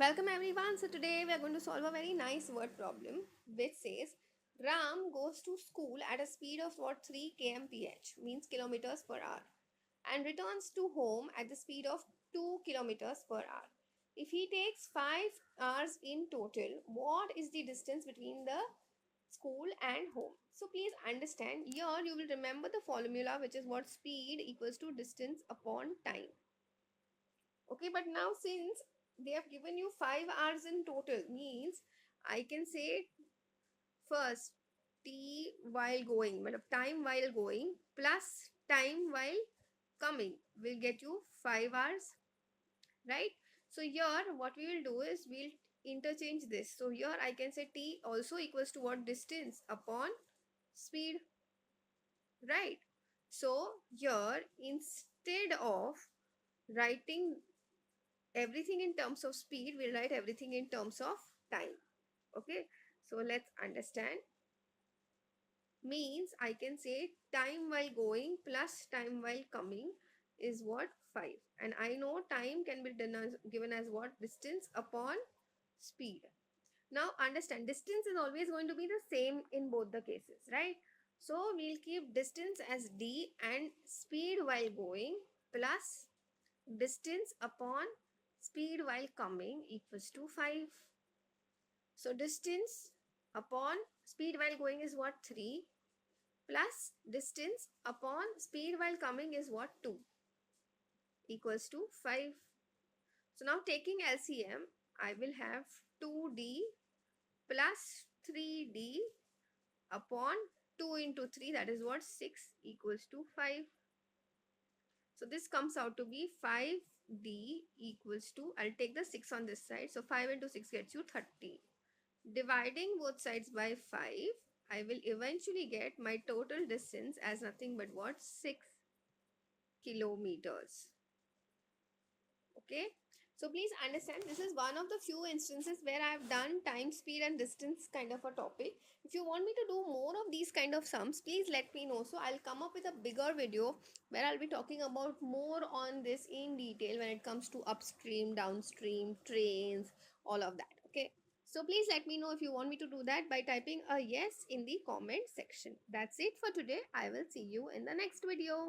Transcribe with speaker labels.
Speaker 1: Welcome everyone. So today we are going to solve a very nice word problem which says Ram goes to school at a speed of what 3 kmph means kilometers per hour and returns to home at the speed of 2 kilometers per hour. If he takes 5 hours in total, what is the distance between the school and home? So please understand here you will remember the formula which is what speed equals to distance upon time. Okay, but now since they have given you 5 hours in total, means I can say first t while going, but time while going plus time while coming will get you 5 hours, right? So here what we will do is we'll interchange this. So here I can say t also equals to what distance upon speed, right? So here instead of writing everything in terms of speed, we'll write everything in terms of time. Okay, so let's understand. Means I can say time while going plus time while coming is what 5, and I know time can be done as, given as what distance upon speed. Now understand, distance is always going to be the same in both the cases, right? So we'll keep distance as d and speed while going plus distance upon speed while coming equals to 5. So distance upon speed while going is what 3 plus distance upon speed while coming is what 2 equals to 5. So now taking LCM, I will have 2d plus 3d upon 2 into 3, that is what 6 equals to 5. So this comes out to be 5d equals to, I'll take the 6 on this side. So 5 into 6 gets you 30. Dividing both sides by 5, I will eventually get my total distance as nothing but what? 6 kilometers. Okay. So please understand, this is one of the few instances where I have done time, speed and distance kind of a topic. If you want me to do more of these kind of sums, please let me know. So I'll come up with a bigger video where I'll be talking about more on this in detail when it comes to upstream, downstream, trains, all of that. Okay. So please let me know if you want me to do that by typing a yes in the comment section. That's it for today. I will see you in the next video.